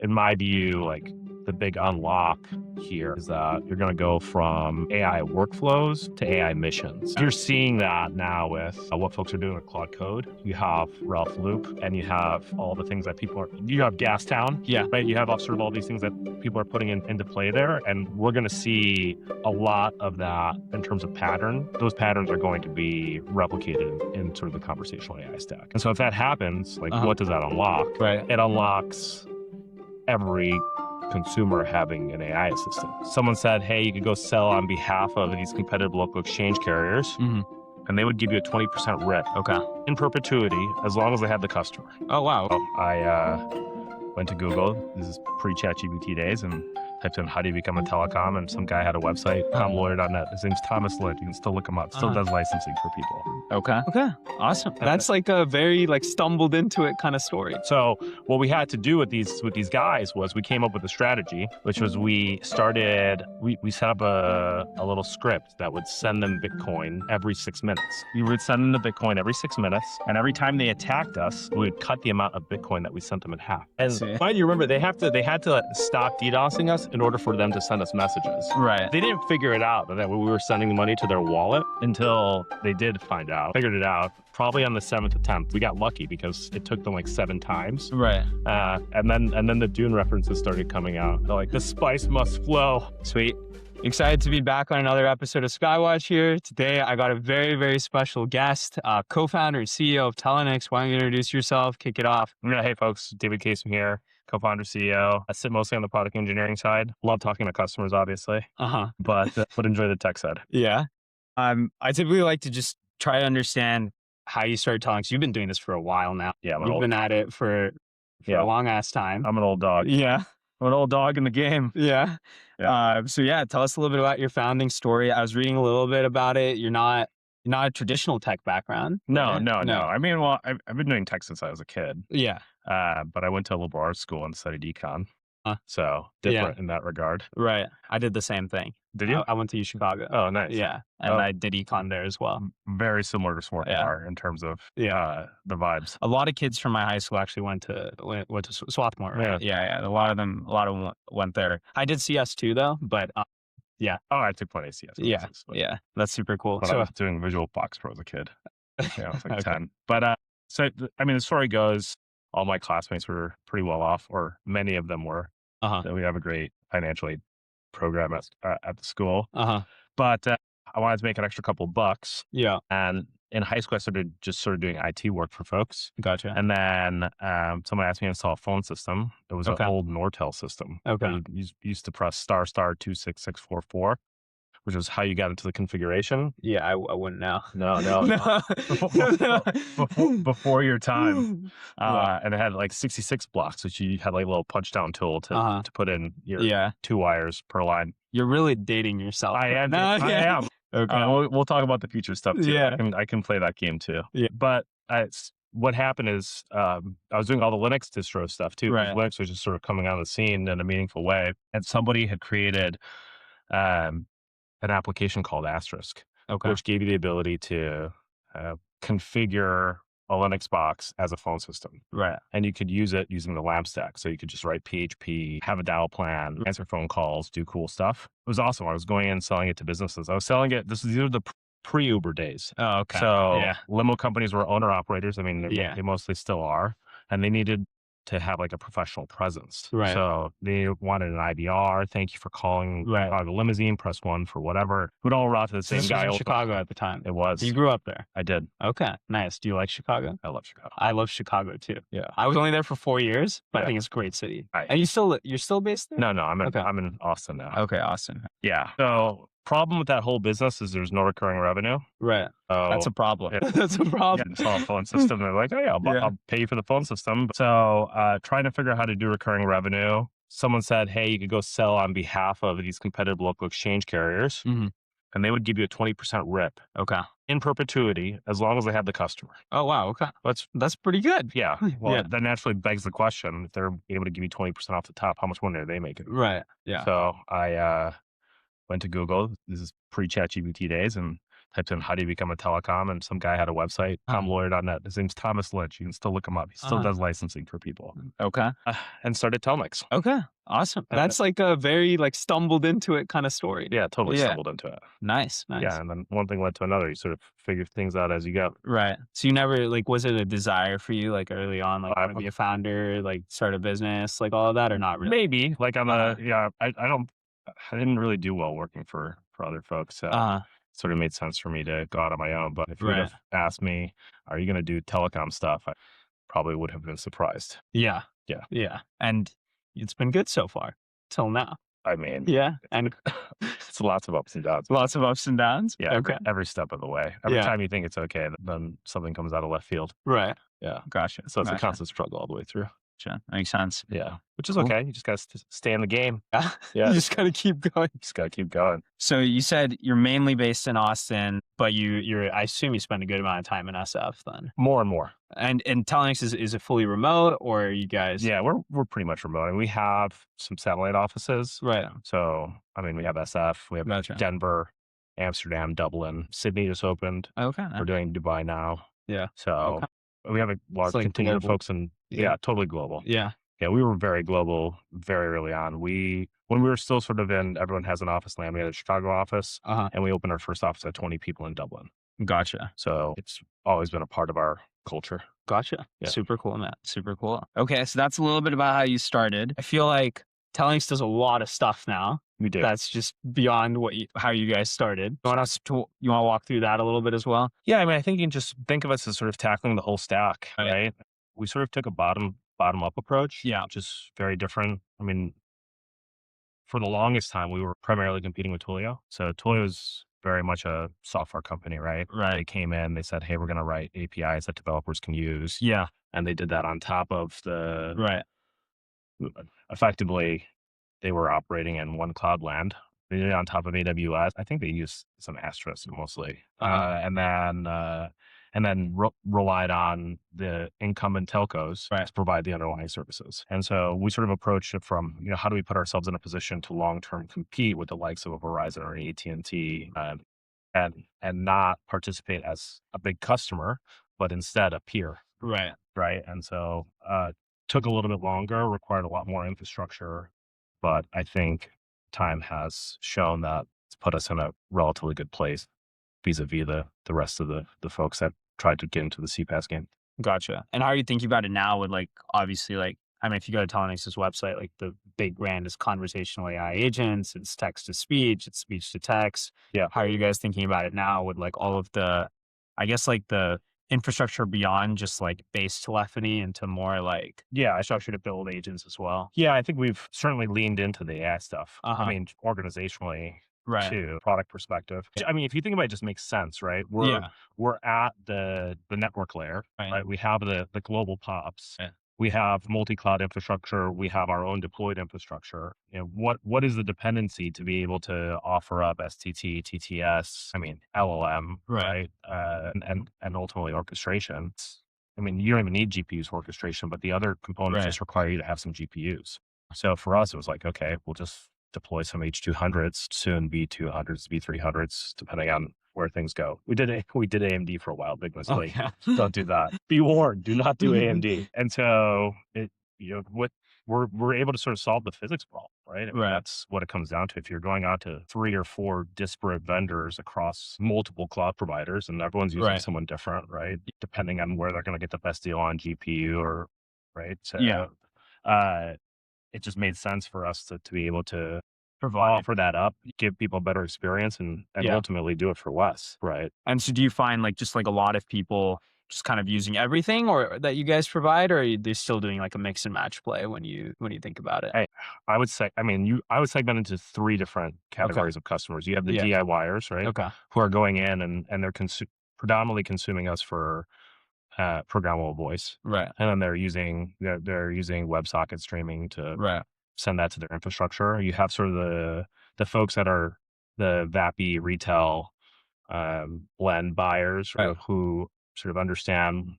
in my view, like the big unlock here is that you're going to go from AI workflows to AI missions. You're seeing that now with what folks are doing with Claude Code. You have Ralph Loop, and you have all the things that you have Gastown, right? You have sort of all these things that people are putting into play there, and we're going to see a lot of that in terms of pattern. Those patterns are going to be replicated in sort of the conversational AI stack. And so if that happens, like what does that unlock? Right. It unlocks every consumer having an AI assistant. Someone said, hey, you could go sell on behalf of these competitive local exchange carriers, and they would give you a 20% RIP. Okay. In perpetuity, as long as they have the customer. Oh, wow. So I went to Google, this is pre-ChatGPT days, and typed in, how do you become a telecom? And some guy had a website, comlawyer.net. His name's Thomas Lind. You can still look him up. Still does licensing for people. Okay. Awesome. That's like a very stumbled into it kind of story. So what we had to do with these guys was we came up with a strategy, which was we set up a little script that would send them Bitcoin every 6 minutes. We would send them the Bitcoin every 6 minutes, and every time they attacked us, we would cut the amount of Bitcoin that we sent them in half. And mind you, remember, they had to stop DDoSing us in order for them to send us messages. Right. They didn't figure it out that we were sending the money to their wallet until they did figured it out. Probably on the 7th attempt. We got lucky because it took them like 7 times. Right. And then the Dune references started coming out. They're like, the spice must flow. Sweet. Excited to be back on another episode of Skywatch here. Today, I got a very, very special guest, co-founder and CEO of Telnyx. Why don't you introduce yourself, kick it off? Yeah, hey folks, David Casem here, co-founder, CEO. I sit mostly on the product engineering side. Love talking to customers, obviously, but enjoy the tech side. Yeah. I typically like to just try to understand how you started Telnyx. You've been doing this for a while now. Yeah, you've been at it for a long ass time. I'm an old dog. Yeah. I'm an old dog in the game. Yeah. So tell us a little bit about your founding story. I was reading a little bit about it. You're not a traditional tech background. No. Right? I mean, well, I've been doing tech since I was a kid. Yeah. But I went to a liberal arts school and studied econ. So different in that regard. Right. I did the same thing. Did you? I went to Chicago. Oh, nice. Yeah. And I did econ there as well. Very similar to Smart Bar in terms of the vibes. A lot of kids from my high school actually went to Swarthmore. Right? Yeah. A lot of them went there. I did CS too, though, but yeah. Oh, I took plenty of CS. Yeah. That's super cool. So I was doing Visual Fox Pro as a kid. I was like 10. But so I mean, the story goes, all my classmates were pretty well off, or many of them were. So we have a great financial aid program at the school. But I wanted to make an extra couple bucks. Yeah. And in high school, I started doing IT work for folks. Gotcha. And then someone asked me to install a phone system. It was an old Nortel system. Okay. You used to press ** 26644. Which was how you got into the configuration. Yeah, I wouldn't know. No. Before your time. And it had like 66 blocks, which you had like a little punch down tool to put in your 2 wires per line. You're really dating yourself. I am. I am. Okay. We'll talk about the future stuff too. Yeah. I can play that game too. Yeah. But what happened is I was doing all the Linux distro stuff too. Right. Linux was just sort of coming on the scene in a meaningful way. And somebody had created an application called Asterisk, which gave you the ability to configure a Linux box as a phone system. Right. And you could use it using the lab stack. So you could just write PHP, have a dial plan, answer phone calls, do cool stuff. It was awesome. I was going in and selling it to businesses. I was selling it. These are the pre-Uber days. Oh, okay. So limo companies were owner operators. I mean, they mostly still are. And they needed to have like a professional presence. Right. So they wanted an IVR. Thank you for calling Chicago Limousine. Press 1 for whatever. It would all route to the same guy. Was in Chicago at the time. It was. You grew up there. I did. Okay. Nice. Do you like Chicago? I love Chicago. I love Chicago too. Yeah. I was only there for 4 years, but I think it's a great city. And you're still based there? No. I'm in Austin now. Okay. Austin. Yeah. So problem with that whole business is there's no recurring revenue. Right. That's a problem. That's a problem. Yeah, install a phone system. They're like, I'll pay you for the phone system. So trying to figure out how to do recurring revenue. Someone said, hey, you could go sell on behalf of these competitive local exchange carriers, and they would give you a 20% RIP. Okay. In perpetuity, as long as they have the customer. Oh, wow. Okay. That's pretty good. Yeah. Well, that naturally begs the question, if they're able to give you 20% off the top, how much money are they making? Right. Yeah. So I went to Google. This is pre-ChatGPT days, and typed in how do you become a telecom, and some guy had a website, tomlawyer.net. His name's Thomas Lynch. You can still look him up. He still does licensing for people. Okay. And started Telnyx. Okay. Awesome. That's like a very like stumbled into it kind of story. Yeah, totally stumbled into it. Nice. Yeah, and then one thing led to another. You sort of figure things out as you go. Right. So you never like, was it a desire for you like early on, like want to be a founder, like start a business, like all of that, or not really? Maybe like on the I didn't really do well working for other folks. Sort of made sense for me to go out on my own. But if you would have asked me, are you going to do telecom stuff? I probably would have been surprised. Yeah. Yeah. Yeah. And it's been good so far till now. I mean, yeah. And it's lots of ups and downs. Lots of ups and downs. Yeah. Okay. Every step of the way. Every time you think it's okay, then something comes out of left field. Right. Yeah. Gotcha. So it's a constant struggle all the way through. Gotcha. Makes sense. Yeah. Which is okay. You just got to stay in the game. Yeah. You just got to keep going. Just got to keep going. So you said you're mainly based in Austin, but I assume you spend a good amount of time in SF then. More and more. And Telnyx is it fully remote, or are you guys? Yeah, we're pretty much remote, and we have some satellite offices. Right. So I mean, we have SF, we have Denver, Amsterdam, Dublin, Sydney just opened. Okay. We're doing Dubai now. Yeah. So we have a lot of contingent of folks, and totally global. Yeah. Yeah, we were very global very early on. When we were still sort of in, everyone has an office land. We had a Chicago office, and we opened our first office at 20 people in Dublin. Gotcha. So it's always been a part of our culture. Gotcha. Yeah. Super cool, Matt. Super cool. Okay, so that's a little bit about how you started. I feel like Telnyx does a lot of stuff now. We do. That's just beyond how you guys started. You want to walk through that a little bit as well? Yeah, I mean, I think you can just think of us as sort of tackling the whole stack, right? We sort of took a bottom up approach, which is very different. I mean, for the longest time, we were primarily competing with Twilio. So Twilio is very much a software company, right? Right. They came in, they said, hey, we're going to write APIs that developers can use. Yeah. And they did that on top of the... Right. Effectively, they were operating in one cloud land. They did it on top of AWS. I think they used some Asterisk mostly. And then relied on the incumbent telcos to provide the underlying services. And so we sort of approached it from, how do we put ourselves in a position to long-term compete with the likes of a Verizon or an AT&T and not participate as a big customer, but instead a peer. Right. Right. And so took a little bit longer, required a lot more infrastructure, but I think time has shown that it's put us in a relatively good place vis-a-vis the rest of the folks that tried to get into the CPaaS game. Gotcha. And how are you thinking about it now with obviously if you go to Telnyx's website, the big brand is conversational AI agents, it's text to speech, it's speech to text. Yeah. How are you guys thinking about it now with all of the, the infrastructure beyond just base telephony into more infrastructure to build agents as well? Yeah, I think we've certainly leaned into the AI stuff. I mean, organizationally, to product perspective. I mean, if you think about it, just makes sense, right? We're at the network layer, right? We have the global POPs. We have multi-cloud infrastructure. We have our own deployed infrastructure. What is the dependency to be able to offer up STT, TTS, LLM, right? And ultimately orchestration. I mean, you don't even need GPUs for orchestration, but the other components just require you to have some GPUs. So for us, it was okay, we'll just deploy some H200s, soon B200s, B300s, depending on where things go. We did AMD for a while, big mistake. Don't do that. Be warned, do not do AMD. And so we're able to sort of solve the physics problem, right? I mean, that's what it comes down to. If you're going out to 3 or 4 disparate vendors across multiple cloud providers, and everyone's using someone different, right? Depending on where they're going to get the best deal on GPU So it just made sense for us to be able to offer that up, give people a better experience, and ultimately do it for less, right? And so do you find a lot of people just kind of using everything or that you guys provide, or are they still doing a mix and match play when you think about it? I would segment into 3 different categories of customers. You have the DIYers, right? Okay. Who are going in and they're predominantly consuming us for programmable voice, right? And then they're using WebSocket streaming to send that to their infrastructure. You have sort of the folks that are the VAPI retail blend buyers, who sort of understand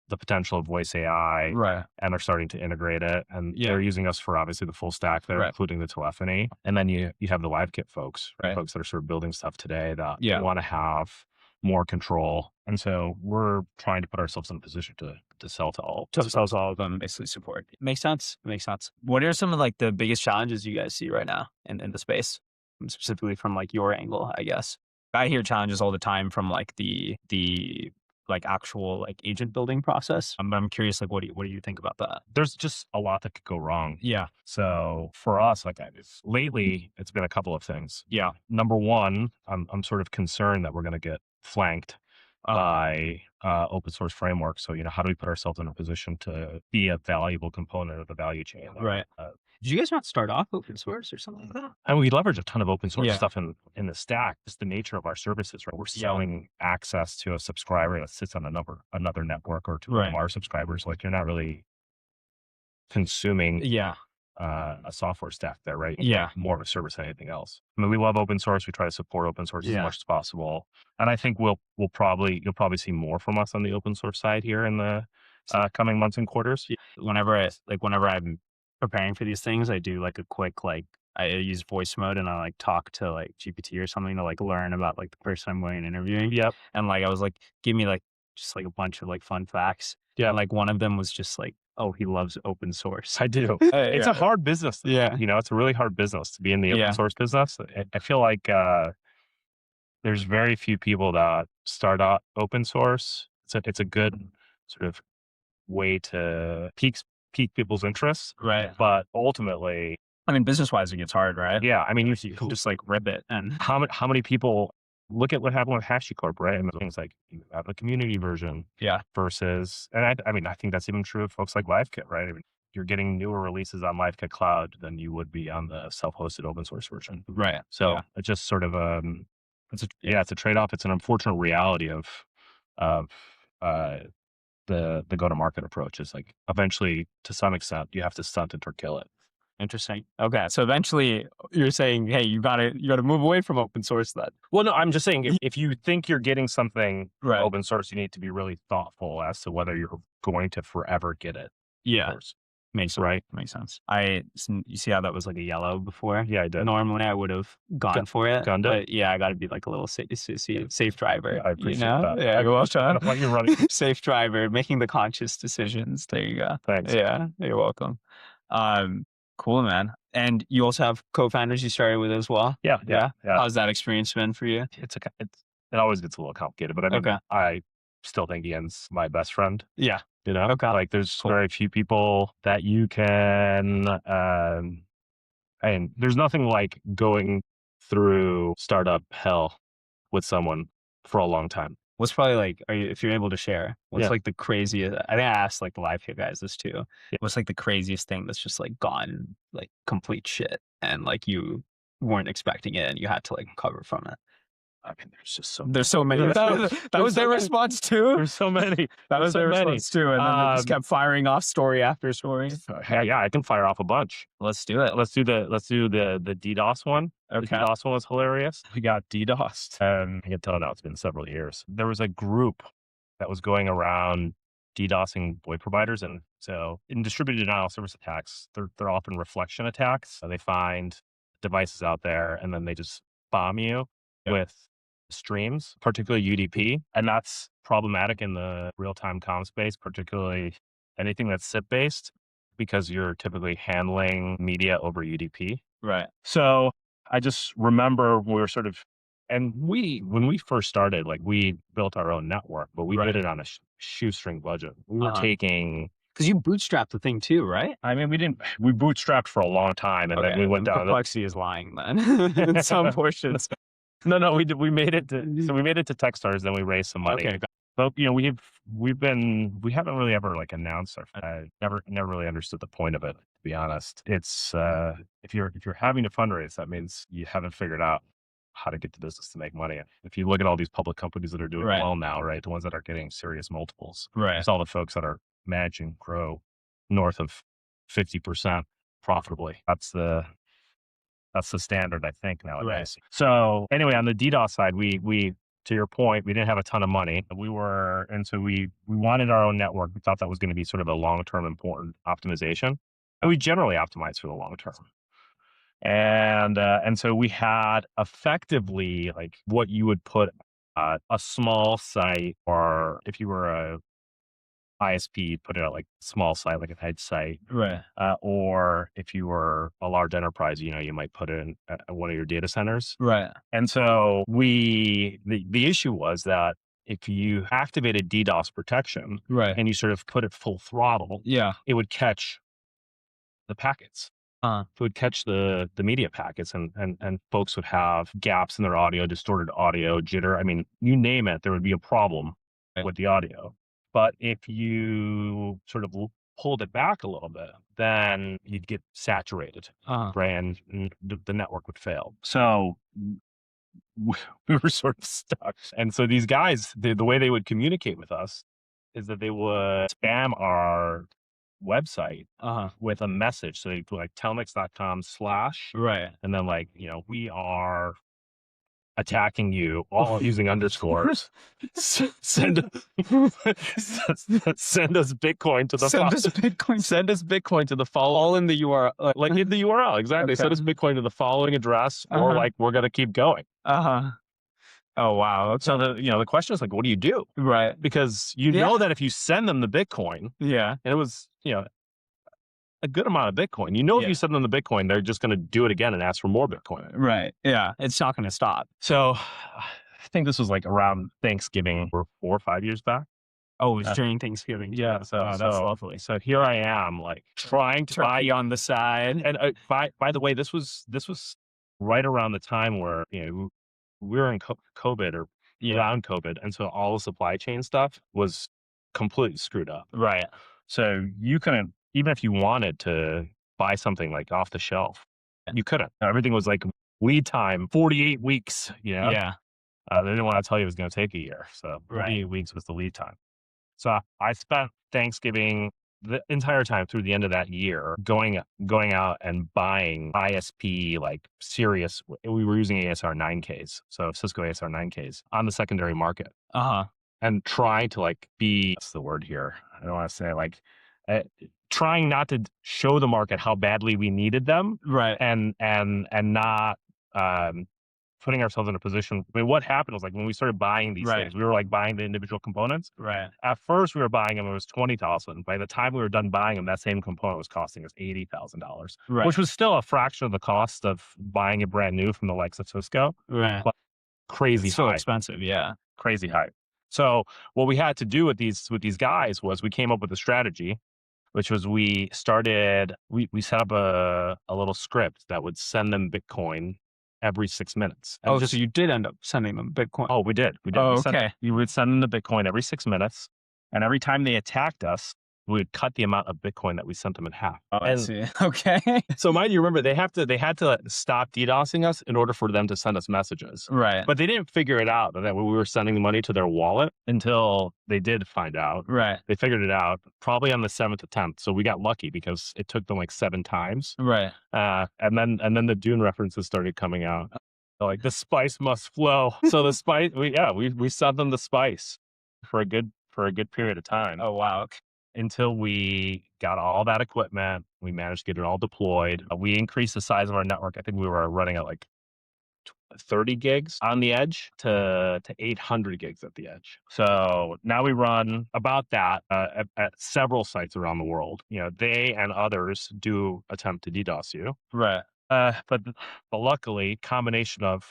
the potential of voice AI, Right. and they're starting to integrate it. And Yeah. they're using us for obviously the full stack there, Right. including the telephony. And then you have the live kit folks, Right. folks that are sort of building stuff today that Yeah. want to have more control. And so we're trying to put ourselves in a position to sell to all of them, basically support. Makes sense. What are some of like the biggest challenges you guys see right now in the space, specifically from like your angle, I guess? I hear challenges all the time from like the like actual like agent building process. I'm curious, like what do you think about that? There's just a lot that could go wrong. Yeah. So for us, like lately, it's been a couple of things. Yeah. Number one, I'm sort of concerned that we're going to get flanked by open source frameworks. So, how do we put ourselves in a position to be a valuable component of the value chain? Right. Did you guys not start off open source or something like that? And we leverage a ton of open source Yeah. stuff in the stack. Just the nature of our services, right? We're selling access to a subscriber that sits on another network or to our subscribers. Like, you're not really consuming a software stack there, right? Yeah. More of a service than anything else. I mean, we love open source. We try to support open source as much as possible. And I think you'll probably see more from us on the open source side here in the coming months and quarters. Whenever I'm preparing for these things, I do like a quick, I use voice mode and I like talk to like GPT or something to like learn about like the person I'm going and interviewing. Yep. And like, I was like, give me like just like a bunch of like fun facts. Yeah. And like one of them was just like, oh, he loves open source. I do. It's a hard business. Yeah. It's a really hard business to be in the open source business. I feel like there's very few people that start out open source. It's a good sort of way to pique people's interests. Right. But ultimately, I mean, business wise, it gets hard, right? Yeah. I mean, you just like rip it. And how many people look at what happened with HashiCorp, right? And things like you have a community version versus, and I think that's even true of folks like LiveKit, right? I mean, you're getting newer releases on LiveKit Cloud than you would be on the self-hosted open source version. Right. So it's just sort of it's a trade-off. It's an unfortunate reality of the go-to-market approach. Is like eventually, to some extent, you have to stunt it or kill it. Interesting. Okay. So eventually you're saying, hey, you gotta move away from open source then. Well, no, I'm just saying if you think you're getting something Right. open source, you need to be really thoughtful as to whether you're going to forever get it. Yeah. Makes sense. You see how that was like a yellow before? Yeah, I did. Normally I would have gone for it. Gunned it? But yeah, I gotta be like a little safe driver. I appreciate that. Yeah, you're welcome. Why you're running. Safe driver, making the conscious decisions. There you go. Thanks. Yeah, you're welcome. Cool, man. And you also have co-founders you started with as well? Yeah. How's that experience been for you? It always gets a little complicated, but I mean, I still think Ian's my best friend. Yeah. Okay. Like there's very few people that you can, and there's nothing like going through startup hell with someone for a long time. What's probably like, if you're able to share, what's like the craziest, I think I asked like the live kit guys this too. Yeah. What's like the craziest thing that's just like gone like complete shit and like you weren't expecting it and you had to like recover from it? I mean, there's so many. That was their response too. There's so many. That was their response too. And then they just kept firing off story after story. Yeah, I can fire off a bunch. Let's do it. Let's do the DDoS one. Okay. The DDoS one was hilarious. We got DDoSed. I can tell now it's been several years. There was a group that was going around DDoSing VoIP providers. And so in distributed denial of service attacks, they're often reflection attacks. So they find devices out there and then they just bomb you with streams, particularly UDP. And that's problematic in the real-time comm space, particularly anything that's SIP-based, because you're typically handling media over UDP. Right. So I just remember we were sort of, and when we first started, like we built our own network, but we did it on a shoestring budget. We were taking... Because you bootstrapped the thing too, right? I mean, we bootstrapped for a long time and then we went down. Complexity is lying then in some portions. No, we made it to, so we made it to Techstars, then we raised some money. Okay. But we haven't really ever like announced our, never really understood the point of it, to be honest. It's, if you're having to fundraise, that means you haven't figured out how to get the business to make money. If you look at all these public companies that are doing well now, right? The ones that are getting serious multiples. Right. It's all the folks that are managing grow north of 50% profitably. That's the standard, I think, nowadays. Right. So anyway, on the DDoS side, we to your point, we didn't have a ton of money. So we wanted our own network. We thought that was going to be sort of a long-term important optimization. And we generally optimize for the long term. And so we had effectively like what you would put a small site, or if you were a ISP, you'd put it at like a small site, like an edge site. Right. Or if you were a large enterprise, you might put it in at one of your data centers. Right. And so the issue was that if you activated DDoS protection Right. and you sort of put it full throttle, Yeah. it would catch the packets. It would catch the media packets, and folks would have gaps in their audio, distorted audio, jitter. I mean, you name it, there would be a problem with the audio. But if you sort of pulled it back a little bit, then you'd get saturated, right? And the network would fail. So we were sort of stuck. And so these guys, the way they would communicate with us is that they would spam our website with a message. So they do like telnyx.com/ Right. and then like, we are attacking you, all using underscores. Send us Bitcoin to the Send us Bitcoin to the following. All in the URL. Like in the URL, exactly. Okay. Send us Bitcoin to the following address, or like we're gonna keep going. Oh wow. Okay. So the question is like, what do you do? Right. Because you know that if you send them the Bitcoin, Yeah. and it was a good amount of Bitcoin, if you send them the Bitcoin, they're just going to do it again and ask for more Bitcoin. Right. Yeah. It's not going to stop. So I think this was like around Thanksgiving, 4 or 5 years back. Oh, it was during Thanksgiving. Yeah. So that's lovely. So here I am, like trying to buy on the side. And by the way, this was right around the time where we were in COVID or around COVID, and so all the supply chain stuff was completely screwed up. Right. So you couldn't, even if you wanted to buy something like off the shelf, you couldn't. Everything was like lead time 48 weeks. Yeah. They didn't want to tell you it was going to take a year, so 48 weeks was the lead time. So I spent Thanksgiving, the entire time through the end of that year, going out and buying ISP, like serious. We were using ASR 9Ks, so Cisco ASR 9Ks on the secondary market, and trying to like what's the word here? I don't want to say like, trying not to show the market how badly we needed them, right? And not putting ourselves in a position. I mean, what happened was like when we started buying these things, we were like buying the individual components. Right. At first, we were buying them; it was $20,000. By the time we were done buying them, that same component was costing us $80,000, which was still a fraction of the cost of buying it brand new from the likes of Cisco. Right. But crazy so high. Expensive, yeah. Crazy high. So what we had to do with these guys was we came up with a strategy, which was we set up a little script that would send them Bitcoin every 6 minutes. So you did end up sending them Bitcoin. Oh, we did. Oh, okay. We would send them the Bitcoin every 6 minutes, and every time they attacked us, we would cut the amount of Bitcoin that we sent them in half. Oh, I see. Okay. So mind you, remember, they had to stop DDoSing us in order for them to send us messages. Right. But they didn't figure it out that we were sending the money to their wallet until they did find out. Right. They figured it out probably on the 7th attempt. So we got lucky because it took them like 7 times. Right. And then the Dune references started coming out. Like, the spice must flow. So the spice, we sent them the spice for a good period of time. Oh, wow. Until we got all that equipment, we managed to get it all deployed. We increased the size of our network. I think we were running at like 30 gigs on the edge to 800 gigs at the edge. So now we run about that at several sites around the world. They and others do attempt to DDoS you. Right. But luckily, combination of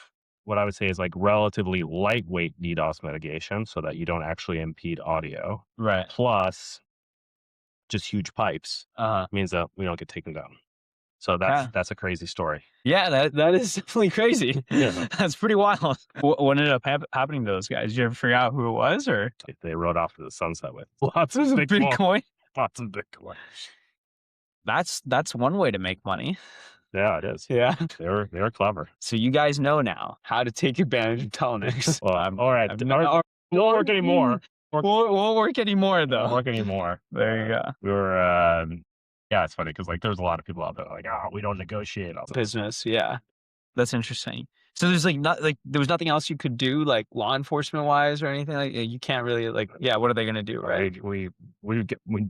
what I would say is like relatively lightweight DDoS mitigation, so that you don't actually impede audio. Right. Plus just huge pipes means that we don't get taken down. So that's a crazy story. Yeah, that is definitely crazy. Yeah. That's pretty wild. What ended up happening to those guys? Did you ever figure out who it was, or they rode off to the sunset with lots of Bitcoin? Lots of Bitcoin. That's one way to make money. Yeah, it is. Yeah, they were clever. So you guys know now how to take advantage of Telnyx. Well, all right. Won't work anymore. Won't work anymore, though. Won't work anymore. There you go. We were, it's funny because like there's a lot of people out there like, we don't negotiate all business. Yeah, that's interesting. So there's there was nothing else you could do like law enforcement wise or anything like you can't really what are they gonna do, right? We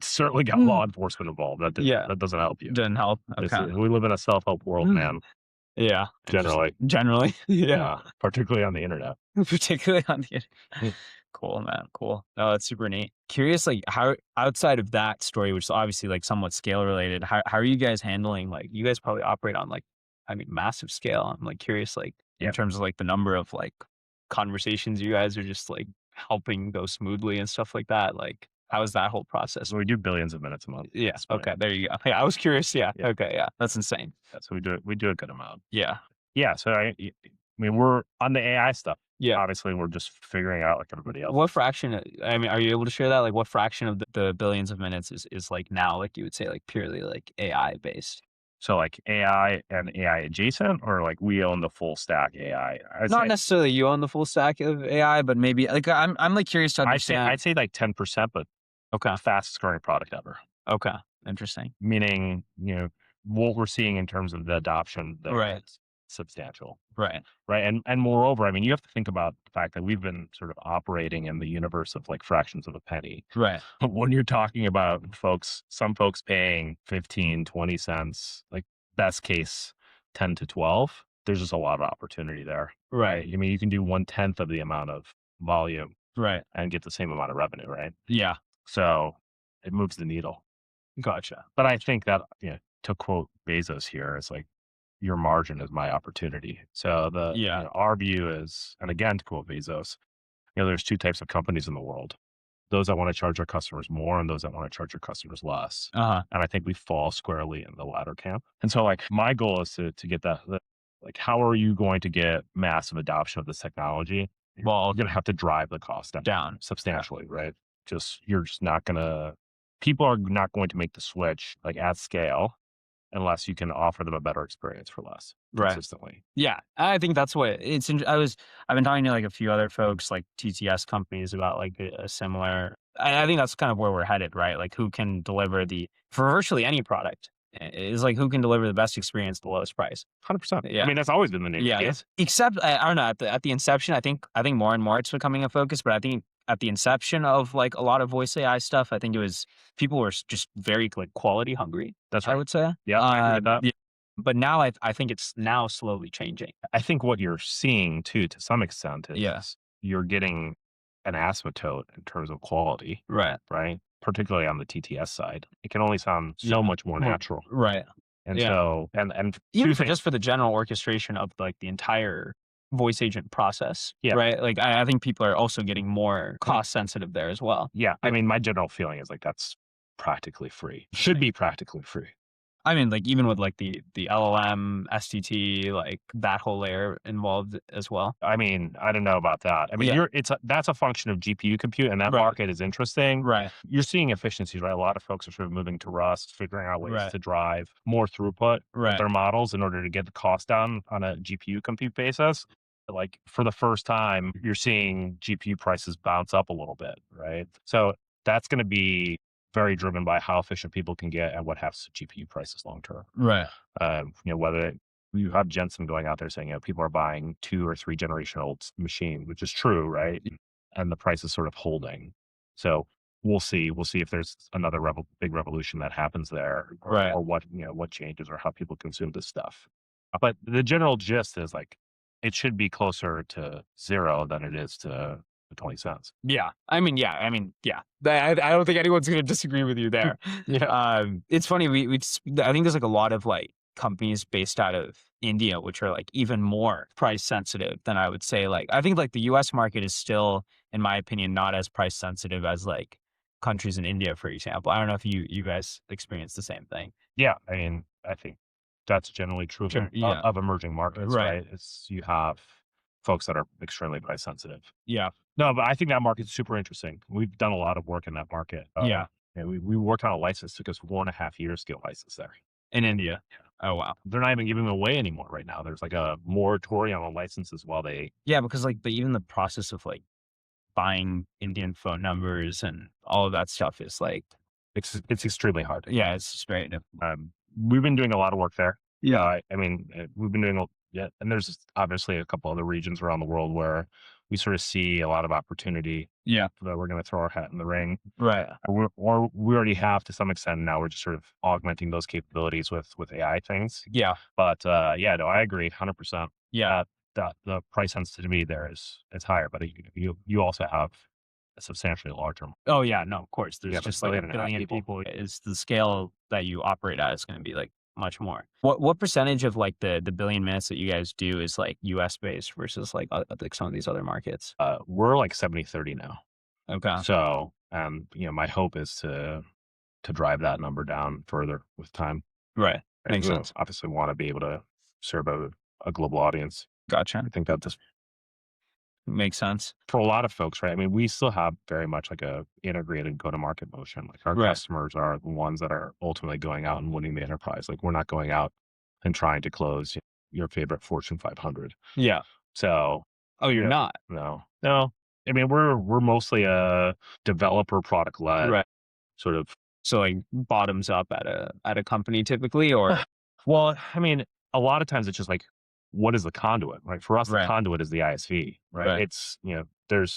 certainly got law enforcement involved. That doesn't help you. Didn't help. Okay. We live in a self-help world, man. Yeah. Generally, yeah. particularly on the internet. Particularly on the cool, man. Cool. No, that's super neat. Curious, like how outside of that story, which is obviously like somewhat scale related, how are you guys handling you guys probably operate on massive scale. I'm curious in terms of the number of conversations you guys are just helping go smoothly and stuff like that. How is that whole process? So we do billions of minutes a month. Yeah. Okay. There you go. Yeah. I was curious. Yeah. Okay. Yeah. That's insane. Yeah, so we do a good amount. Yeah. Yeah. So I mean, we're on the AI stuff. Yeah. Obviously, we're just figuring out like everybody else. What fraction? I mean, are you able to share that? What fraction of the billions of minutes is now, you would say, purely AI based? So AI and AI adjacent, or we own the full stack AI? Not necessarily you own the full stack of AI, but maybe I'm curious to understand. I'd say 10%, but okay, fastest growing product ever. Okay, interesting. Meaning, what we're seeing in terms of the adoption, right, substantial. Right. And moreover, I mean, you have to think about the fact that we've been sort of operating in the universe of fractions of a penny. Right. When you're talking about some folks paying 15, 20 cents, best case 10 to 12, there's just a lot of opportunity there. Right. I mean, you can do 1/10 of the amount of volume. Right. And get the same amount of revenue, right? Yeah. So it moves the needle. Gotcha. But I think that, to quote Bezos here, it's your margin is my opportunity. So our view is, and again, to quote Bezos, there's two types of companies in the world: those that want to charge their customers more, and those that want to charge their customers less. Uh-huh. And I think we fall squarely in the latter camp. And so, my goal is to get that. How are you going to get massive adoption of this technology? Well, you're going to have to drive the cost down substantially, right? You're just not going to. People are not going to make the switch at scale unless you can offer them a better experience for less consistently. Yeah. I think that's what it's, I've been talking to a few other folks TTS companies about a similar, I think that's kind of where we're headed, right? Who can deliver for virtually any product is who can deliver the best experience, the lowest price. 100%. Yeah. I mean, that's always been the name. Yeah. Except I don't know, at the inception, I think more and more it's becoming a focus, but I think at the inception of a lot of voice AI stuff, I think people were just very quality hungry. That's right. I would say. Yeah. I agree with that. Yeah. But now I think it's now slowly changing. I think what you're seeing too, to some extent, is you're getting an asymptote in terms of quality. Right. Right. Particularly on the TTS side. It can only sound so much more natural. Right. And so, and even just for the general orchestration of the entire voice agent process, right? I think people are also getting more cost sensitive there as well. Yeah. I mean, my general feeling is that's practically free. Should be practically free. I mean, even with the LLM, STT, that whole layer involved as well. I mean, I don't know about that. I mean, that's a function of GPU compute, and that market is interesting. Right. You're seeing efficiencies, right? A lot of folks are sort of moving to Rust, figuring out ways to drive more throughput with their models in order to get the cost down on a GPU compute basis. For the first time, you're seeing GPU prices bounce up a little bit, right? So that's going to be very driven by how efficient people can get and what happens to GPU prices long term. Right. Whether you have Jensen going out there saying, people are buying 2 or 3 generation old machine, which is true, right? And the price is sort of holding. So we'll see. We'll see if there's another big revolution that happens there, or what changes, or how people consume this stuff. But the general gist is it should be closer to 0 than it is to 20 cents. Yeah. I don't think anyone's going to disagree with you there. Yeah. It's funny. I think there's a lot of companies based out of India, which are even more price sensitive than I would say. I think the US market is still, in my opinion, not as price sensitive as countries in India, for example. I don't know if you guys experience the same thing. Yeah. I mean, I think that's generally true of emerging markets, right? You have folks that are extremely price sensitive. Yeah. No, but I think that market's super interesting. We've done a lot of work in that market. We worked on a license. It took us 4.5 years to get a license there. In India? Yeah. Oh, wow. They're not even giving them away anymore right now. There's a moratorium on licenses while they... Yeah, because even the process of buying Indian phone numbers and all of that stuff is it's extremely hard. Yeah, it's just very... We've been doing a lot of work there. Yeah. I mean, we've been doing Yeah. And there's obviously a couple other regions around the world where we sort of see a lot of opportunity Yeah. that we're going to throw our hat in the ring. Right. Or we already have to some extent. Now we're just sort of augmenting those capabilities with AI things. Yeah. But yeah, no, I agree 100%. Yeah. That the price sensitivity there is higher, but you also have a substantially larger. Oh yeah. No, of course. There's Yeah, but just like a 1.5 billion people. Is the scale that you operate at is going to be like much more. What percentage of like the billion minutes that you guys do is like US based versus like some of these other markets? We're like 70-30 now. Okay. So, my hope is to drive that number down further with time. Right. Makes We sense. obviously want to be able to serve a global audience. Gotcha. I think that just Makes sense. for a lot of folks, right? I mean, we still have very much like a integrated go-to-market motion. Like our Right. customers are the ones that are ultimately going out and winning the enterprise. Like we're not going out and trying to close your favorite Fortune 500. Yeah. So Oh, you're yeah, not. no. I mean, we're mostly a developer product led Right. sort of. So like bottoms up at a company typically, or Well, I mean, a lot of times it's just like, what is the conduit? Right. For us, the Right. conduit is the ISV, right? Right. It's,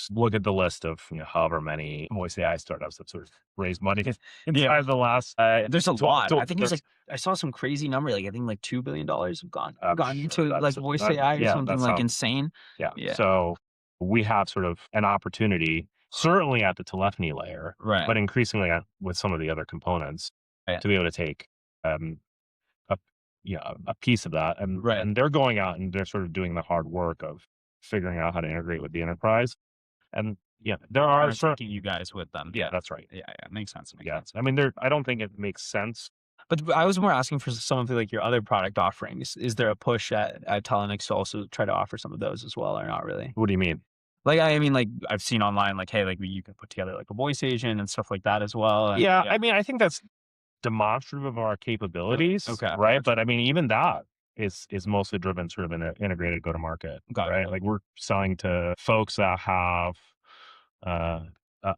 look at the list of, however many voice AI startups that sort of raised money inside the last. there's a lot. I think it was there's- like I saw some crazy number. Like I think like $2 billion have gone sure, into like that's- voice that- AI or yeah, something that like sounds- insane. Yeah. Yeah. So we have sort of an opportunity, certainly at the telephony layer, Right. but increasingly with some of the other components Right. to be able to take a a piece of that, and Right. and they're going out and they're sort of doing the hard work of figuring out how to integrate with the enterprise. And there are certain. taking you guys with them. Yeah, that's right. Yeah. Makes sense. Makes Yeah, sense. I mean, I don't think it makes sense. But I was more asking for some of like your other product offerings. Is there a push at Telnyx to also try to offer some of those as well, or not really? What do you mean? Like I mean, like I've seen online, like hey, like you can put together like a voice agent and stuff like that as well. And, Yeah, I mean, I think that's demonstrative of our capabilities, Okay. right? But I mean, even that is mostly driven sort of in an integrated go to market, Got it. right? Like we're selling to folks that have uh,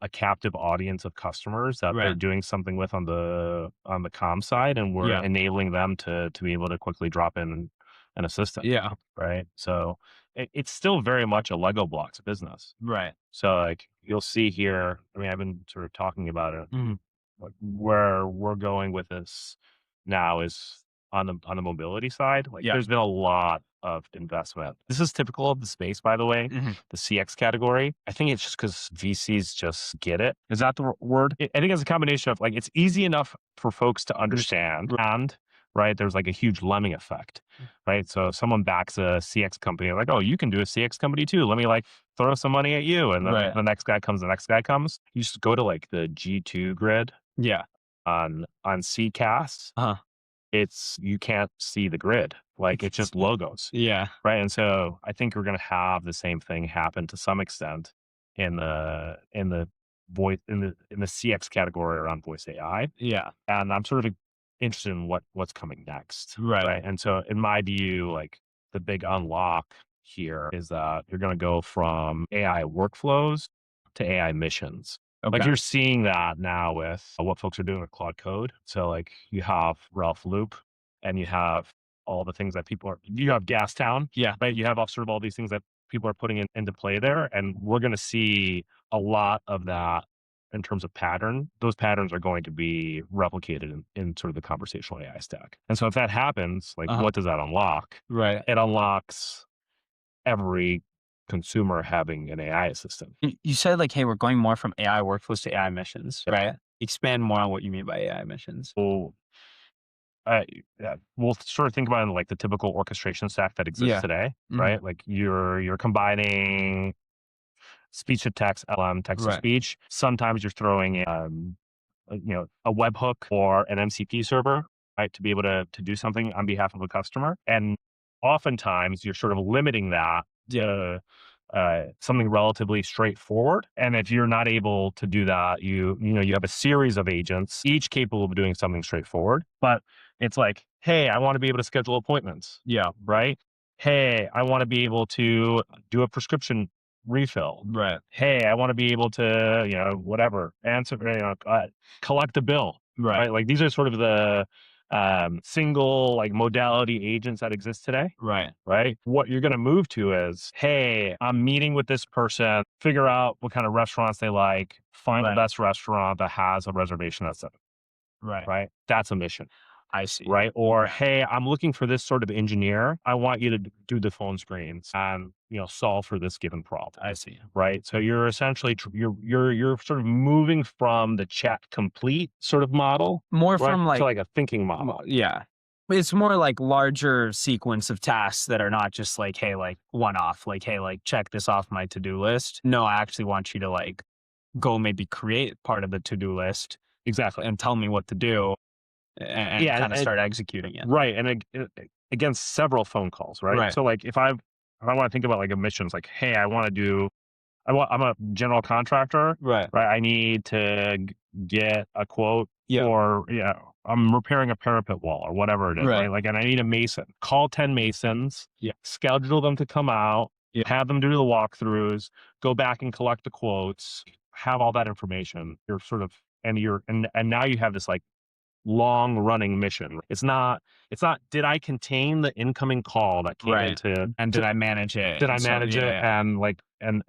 a captive audience of customers that they're Right. doing something with on the comm side, and we're Yeah. enabling them to be able to quickly drop in an assistant, Yeah. right? So it's still very much a Lego blocks business. Right. So like you'll see here, I mean, I've been sort of talking about it. Mhm. Like where we're going with this now is on the mobility side. Like Yeah. there's been a lot of investment. This is typical of the space, by the way, Mhm. the CX category. I think it's just because VCs just get it. Is that the word? I think it's a combination of like it's easy enough for folks to understand, and right there's like a huge lemming effect, right? So if someone backs a CX company, like, oh, you can do a CX company too. Let me like throw some money at you, and then Right. the next guy comes. You just go to like the G2 grid Yeah. on CCast. You can't see the grid. Like it's just logos, Yeah. right? And so I think we're going to have the same thing happen to some extent in the voice in the CX category around voice AI. Yeah. And I'm sort of interested in what's coming next, Right. And so in my view, like the big unlock here is that you're going to go from AI workflows to AI missions. Okay. Like you're seeing that now with what folks are doing with Claude Code. So like you have Ralph Loop, and you have all the things that you have Gastown, Yeah. right? You have sort of all these things that people are putting into play there. And we're going to see a lot of that in terms of pattern. Those patterns are going to be replicated in sort of the conversational AI stack. And so if that happens, like what does that unlock? Right. It unlocks every consumer having an AI assistant. You said like, hey, we're going more from AI workflows to AI missions, right? Expand more on what you mean by AI missions. So we'll sort of think about it in like the typical orchestration stack that exists today, right? Like you're combining speech to text, LM, text to speech. Sometimes you're throwing in, a webhook or an MCP server, right, to be able to do something on behalf of a customer. And oftentimes you're sort of limiting that to something relatively straightforward. And if you're not able to do that, you have a series of agents, each capable of doing something straightforward. But it's like, hey, I want to be able to schedule appointments. Yeah. Right. Hey, I want to be able to do a prescription refill. Right. Hey, I want to be able to, whatever, collect a bill. Right. Like these are sort of the single like modality agents that exist today. Right. Right. What you're going to move to is, hey, I'm meeting with this person, figure out what kind of restaurants they like, find the best restaurant that has a reservation that's it. Right. Right. That's a mission. I see. Right. Or, hey, I'm looking for this sort of engineer. I want you to do the phone screens and, solve for this given problem. I see. Right. So you're essentially, you're sort of moving from the chat complete sort of model More from to like a thinking model. Yeah. It's more like larger sequence of tasks that are not just like, hey, like one off, like, hey, like check this off my to-do list. No, I actually want you to like go maybe create part of the to-do list. Exactly. And tell me what to do and kind of start executing it. Right. And against several phone calls, right? So like if I want to think about like a mission, it's like, hey, I'm a general contractor. Right. I need to get a quote for, I'm repairing a parapet wall or whatever it is. Right. Like, and I need a mason. Call 10 masons, schedule them to come out, have them do the walkthroughs, go back and collect the quotes, have all that information. You're sort of, and now you have this like long running mission. It's not, did I contain the incoming call that came into, and did I manage it? Did I manage it and like, and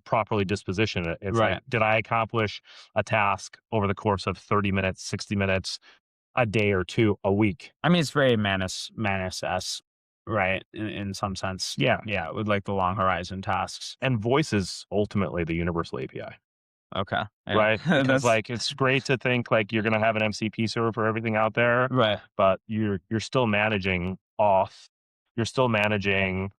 properly disposition it? It's like, did I accomplish a task over the course of 30 minutes, 60 minutes, a day or two, a week? I mean, it's very Manus-esque, right? In some sense. Yeah. Yeah. With like the long horizon tasks. And voice is ultimately the universal API. Okay. Yeah. Right. Because like, it's great to think like you're going to have an MCP server for everything out there. Right. But you're still managing auth. You're still managing,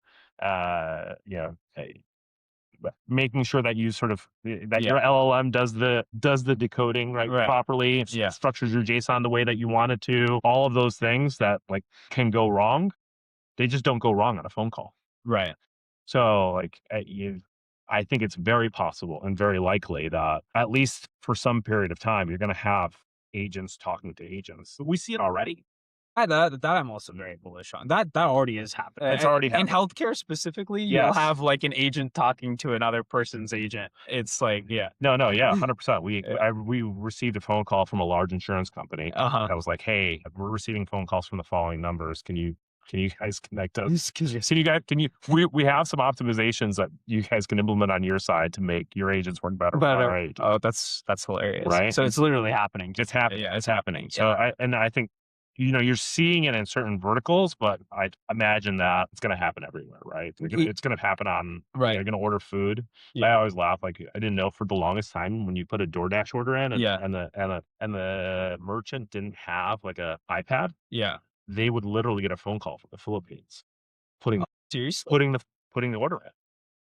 making sure that you sort of, that your LLM does the decoding properly, structures your JSON the way that you want it to, all of those things that like can go wrong. They just don't go wrong on a phone call. Right. So like I think it's very possible and very likely that at least for some period of time, you're going to have agents talking to agents. We see it already. That I'm also very bullish on. That already is happening. It's already happening. In healthcare specifically, you'll have like an agent talking to another person's agent. It's like, No, 100%. We received a phone call from a large insurance company that was like, hey, we're receiving phone calls from the following numbers. Can you guys connect us? We have some optimizations that you guys can implement on your side to make your agents work better. Right. Oh, that's hilarious. Right. So it's literally happening. It's happening. Yeah, it's happening. So I think, you're seeing it in certain verticals, but I imagine that it's going to happen everywhere, right? It's going to happen on, you're going to order food. I always laugh. Like, I didn't know for the longest time when you put a DoorDash order in and the merchant didn't have like a iPad. Yeah. They would literally get a phone call from the Philippines seriously putting the order in.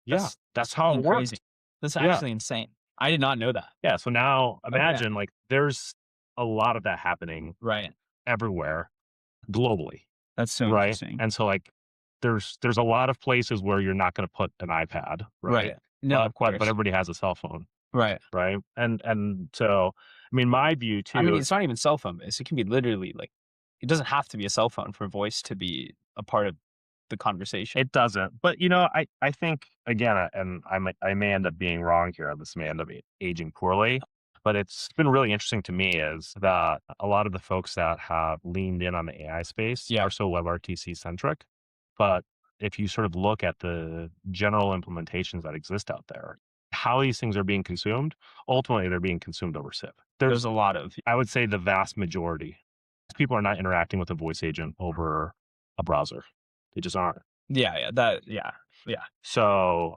Yeah. That's how it works. That's actually insane. I did not know that. Yeah. So now imagine like there's a lot of that happening everywhere globally. That's so interesting. And so like there's a lot of places where you're not going to put an iPad. Right. No, of course. But everybody has a cell phone. Right. And so, I mean, my view too. I mean, it's not even cell phone based. It can be literally like, it doesn't have to be a cell phone for voice to be a part of the conversation. It doesn't. But, I think, again, and I may end up being wrong here. This may end up aging poorly. But it's been really interesting to me is that a lot of the folks that have leaned in on the AI space are so WebRTC centric. But if you sort of look at the general implementations that exist out there, how these things are being consumed, ultimately they're being consumed over SIP. There's a lot of, I would say the vast majority. People are not interacting with a voice agent over a browser. They just aren't. Yeah. So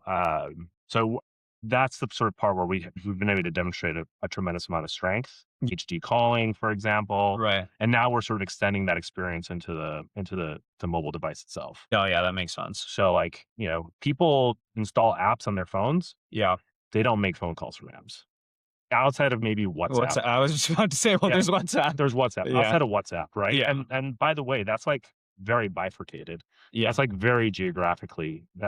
that's the sort of part where we've been able to demonstrate a tremendous amount of strength. HD calling, for example. Right. And now we're sort of extending that experience into the mobile device itself. Oh yeah, that makes sense. So like, people install apps on their phones. Yeah. They don't make phone calls from apps. Outside of maybe WhatsApp. I was just about to say, there's WhatsApp. There's WhatsApp. Yeah. Outside of WhatsApp, right? Yeah. And by the way, that's like very bifurcated. Yeah. That's like very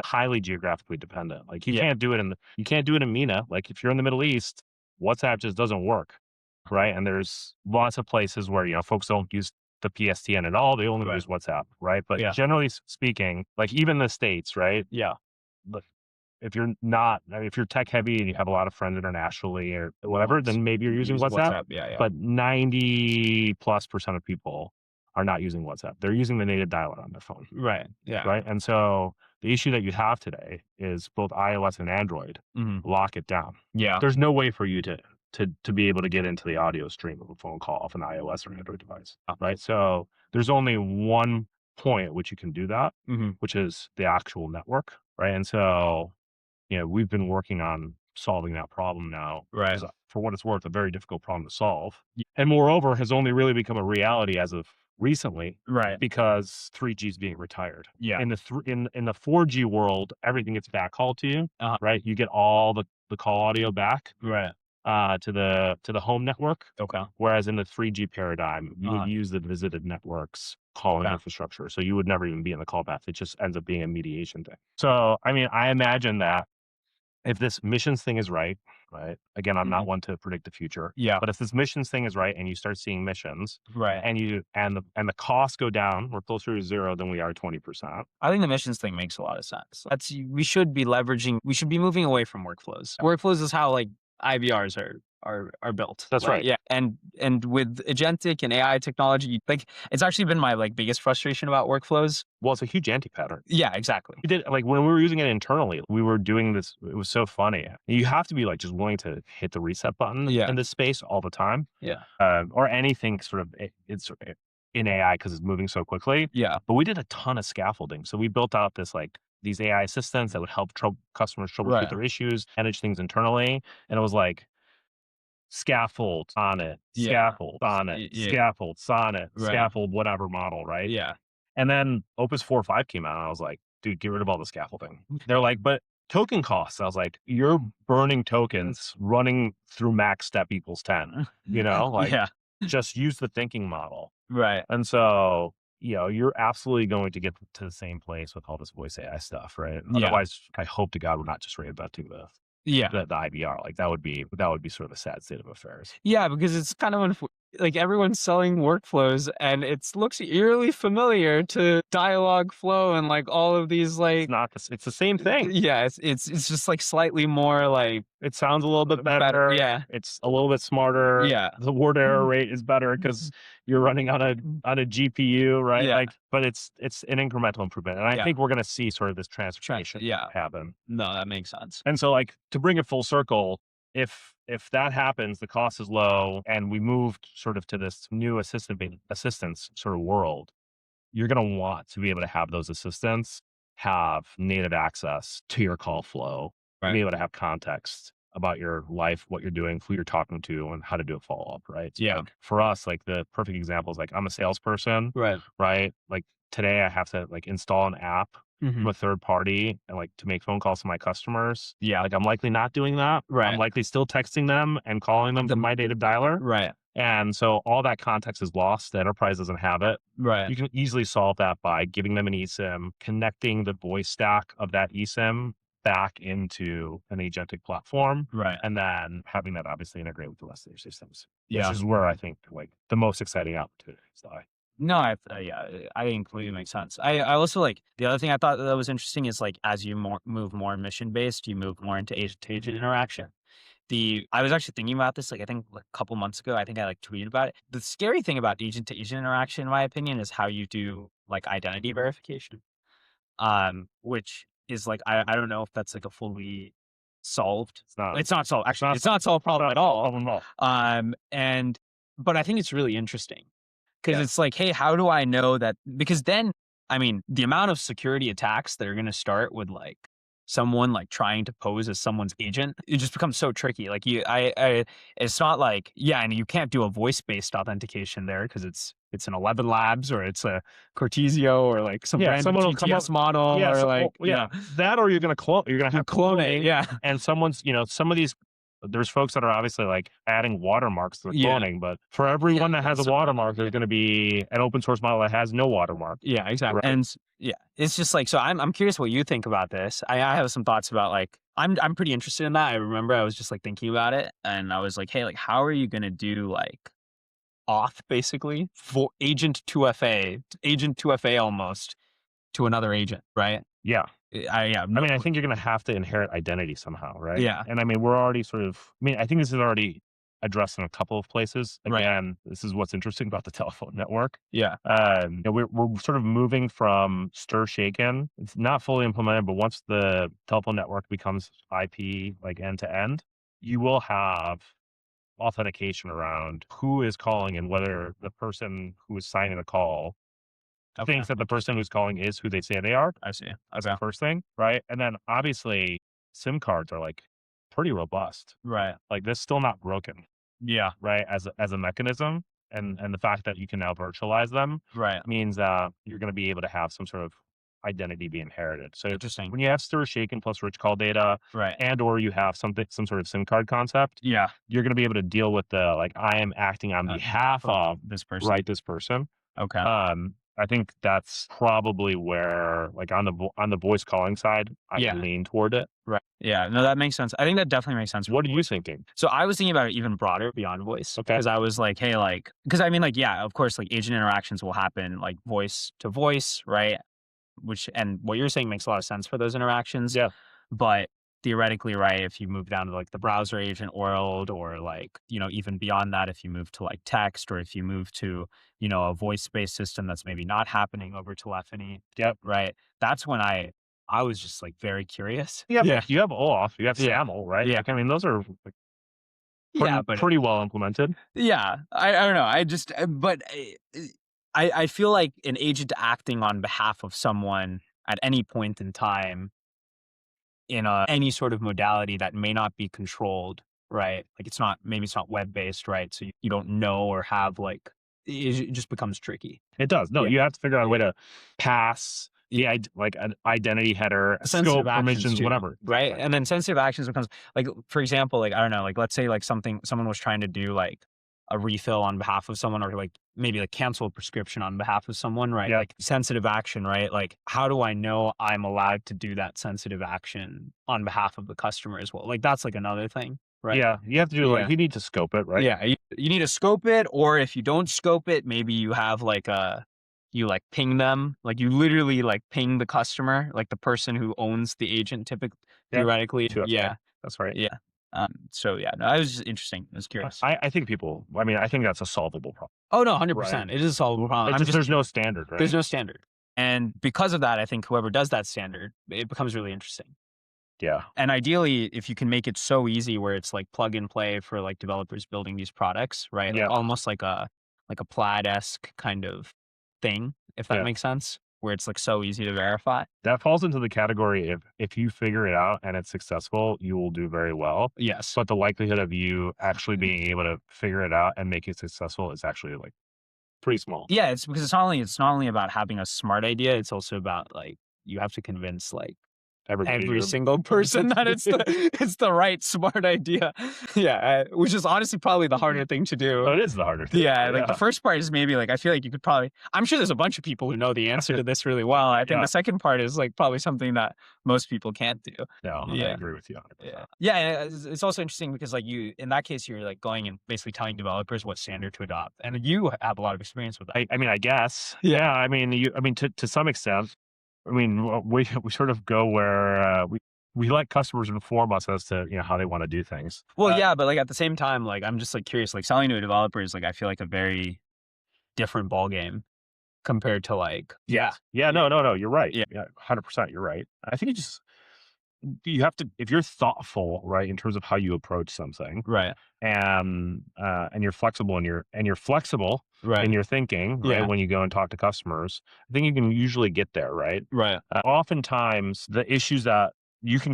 highly geographically dependent. Like you can't do it in MENA. Like if you're in the Middle East, WhatsApp just doesn't work. Right. And there's lots of places where, folks don't use the PSTN at all. They only use WhatsApp. Right. But generally speaking, like even the States, right? Yeah. But if you're tech heavy and you have a lot of friends internationally or whatever, then maybe you're using WhatsApp. Yeah. But 90+% of people are not using WhatsApp. They're using the native dialer on their phone. Right. Yeah. Right. And so the issue that you have today is both iOS and Android lock it down. Yeah. There's no way for you to be able to get into the audio stream of a phone call off an iOS or Android device. Right. So there's only one point at which you can do that, which is the actual network. Right. And so, we've been working on solving that problem now. Right. For what it's worth, a very difficult problem to solve. And moreover, has only really become a reality as of recently, Right. because 3G is being retired. Yeah. In the 4G world, everything gets backhauled to you, right? You get all the call audio back, Right. to the home network. Okay. Whereas in the 3G paradigm, you would use the visited networks calling infrastructure, so you would never even be in the call path. It just ends up being a mediation thing. So, I mean, I imagine that if this missions thing is right, again, I'm not one to predict the future. Yeah. But if this missions thing is right and you start seeing missions, Right. and the costs go down, we're closer to zero than we are 20%. I think the missions thing makes a lot of sense. We should be moving away from workflows. Workflows is how like IVRs are built. That's right. Yeah. And with agentic and AI technology, like it's actually been my like biggest frustration about workflows. Well, it's a huge anti-pattern. Yeah, exactly. We did, like, when we were using it internally, we were doing this. It was so funny. You have to be like just willing to hit the reset button in this space all the time. Yeah. Or anything sort of it's in AI because it's moving so quickly. Yeah. But we did a ton of scaffolding. So we built out these AI assistants that would help customers troubleshoot their issues, manage things internally. And it was like, scaffold, sonnet, scaffold, sonnet, scaffold, sonnet, scaffold, whatever model, right? Yeah. And then Opus 4.5 came out, and I was like, dude, get rid of all the scaffolding. They're like, but token costs. I was like, you're burning tokens running through max step equals 10, just use the thinking model. Right. And so, you're absolutely going to get to the same place with all this voice AI stuff, right? Otherwise, I hope to God we're not just reinventing the IVR. Like that would be sort of a sad state of affairs. Yeah, because it's kind of like everyone's selling workflows and it looks eerily familiar to Dialogflow and like all of these like it's the same thing. Yeah, it's just like slightly more like it sounds a little bit better. Yeah. It's a little bit smarter. Yeah. The word error rate is better because you're running on a GPU, right? Yeah. But it's an incremental improvement. And I think we're gonna see sort of this transformation happen. No, that makes sense. And so like to bring it full circle, if that happens, the cost is low, and we moved sort of to this new assistance sort of world, you're going to want to be able to have those assistants have native access to your call flow, be able to have context about your life, what you're doing, who you're talking to, and how to do a follow-up, right? So like, for us, like the perfect example is like I'm a salesperson, right? Like today I have to like install an app from a third party and like to make phone calls to my customers. Yeah. Like I'm likely not doing that. Right. I'm likely still texting them and calling them from my native dialer. Right. And so all that context is lost. The enterprise doesn't have it. Right. You can easily solve that by giving them an eSIM, connecting the voice stack of that eSIM back into an agentic platform. Right. And then having that obviously integrate with the rest of their systems. Yeah. Which is where I think like the most exciting opportunities lie. No, I think completely makes sense. I also like the other thing I thought that was interesting is like as you move more mission based, you move more into agent to agent interaction. I was actually thinking about this, like I think like a couple months ago, I think I like tweeted about it. The scary thing about agent to agent interaction, in my opinion, is how you do like identity verification, which is like I don't know if that's like a fully solved. It's not solved. Actually, it's not solved problem at all. But I think it's really interesting. Because it's like, hey, how do I know that? Because then, I mean, the amount of security attacks that are going to start with like someone like trying to pose as someone's agent, it just becomes so tricky. Like it's not like, and you can't do a voice-based authentication there because it's an 11 Labs or it's a Cortesio or like some random GTS model or like, that, or you're going to have cloning. Yeah. And someone's, some of these, there's folks that are obviously like adding watermarks to the cloning, but for everyone that has a watermark, there's going to be an open source model that has no watermark. Yeah, exactly. Right. And it's just like, so I'm curious what you think about this. I have some thoughts about like, I'm pretty interested in that. I remember I was just like thinking about it and I was like, hey, like, how are you going to do like auth basically for agent 2FA almost to another agent, right? Yeah. I mean, I think you're going to have to inherit identity somehow, right? Yeah. And I mean, we're already I think this is already addressed in a couple of places. Right. Again, this is what's interesting about the telephone network. Yeah. We're sort of moving from stir shaken. It's not fully implemented, but once the telephone network becomes IP like end to end, you will have authentication around who is calling and whether the person who is signing the call thinks that the person who's calling is who they say they are. I see. That's the first thing, right? And then obviously SIM cards are like pretty robust. Right. Like they're still not broken, Yeah. right? As a mechanism. And the fact that you can now virtualize them Right. means that you're going to be able to have some sort of identity be inherited. So Interesting. when you have stir shaken plus rich call data, Right. and or you have some sort of SIM card concept, Yeah. you're going to be able to deal with the like I am acting on behalf of this person. right this person. Okay. I think that's probably where, like on the voice calling side, I lean toward it. Right. Yeah. No, that makes sense. I think that definitely makes sense. What are you thinking? So I was thinking about it even broader beyond voice. Okay. Because I was like, hey, like, because I mean, like, yeah, of course, like agent interactions will happen like voice to voice, right? And what you're saying makes a lot of sense for those interactions. Yeah. But theoretically, right, if you move down to like the browser agent world, or like, even beyond that, if you move to like text, or if you move to, a voice-based system that's maybe not happening over telephony. Yep. Right. That's when I was just like very curious. Yeah. You have OAuth, you have Yeah. SAML, right? Yeah. Like, I mean, those are like Yeah, but pretty well implemented. yeah, I don't know. I just, but I feel like an agent acting on behalf of someone at any point in time in any sort of modality that may not be controlled, right? Like maybe it's not web-based, right? So you don't know or have like, it just becomes tricky. It does. No, Yeah. you have to figure out a way to pass like an identity header, Sensitive scope, actions permissions, too, whatever. right? And then sensitive actions becomes like, for example, like, I don't know, like let's say like someone was trying to do like a refill on behalf of someone, or like maybe like cancel a prescription on behalf of someone, right? Yeah. Like sensitive action, right? Like how do I know I'm allowed to do that sensitive action on behalf of the customer as well? Like that's like another thing, right? Yeah, you have to do like you need to scope it, right? Yeah, you need to scope it, or if you don't scope it, maybe you have like you like ping them, like you literally like ping the customer, like the person who owns the agent theoretically. Yeah, that's right. Yeah. So yeah, no, I was just interesting. I was curious. I think I think that's a solvable problem. Oh no, 100%. It is a solvable problem. There's no standard, right? There's no standard. And because of that, I think whoever does that standard, it becomes really interesting. Yeah. And ideally, if you can make it so easy where it's like plug and play for like developers building these products, right? Yeah. Like almost like a Plaid-esque kind of thing, if that makes sense, where it's like so easy to verify. That falls into the category if you figure it out and it's successful, you will do very well. Yes. But the likelihood of you actually being able to figure it out and make it successful is actually like pretty small. Yeah, it's because it's not only about having a smart idea, it's also about like you have to convince like every single person that it's the right smart idea. Yeah, which is honestly probably the harder thing to do. Oh, it is the harder thing. Yeah, like the first part is maybe like I feel like you could probably. I'm sure there's a bunch of people who know the answer to this really well. I think the second part is like probably something that most people can't do. No, I agree with you. 100%. Yeah, it's also interesting because like in that case you're like going and basically telling developers what standard to adopt, and you have a lot of experience with that. I mean, I guess. Yeah, I mean, to some extent. I mean, we sort of go where we let customers inform us as to how they want to do things. Well, yeah, but like at the same time, like I'm just like curious. Like selling to a developer is like I feel like a very different ball game compared to like no, you're right. Yeah, 100%, you're right. I think you have to, if you're thoughtful, right, in terms of how you approach something, right, and you're flexible in your thinking, right, when you go and talk to customers, I think you can usually get there, right? Oftentimes, the issues that you can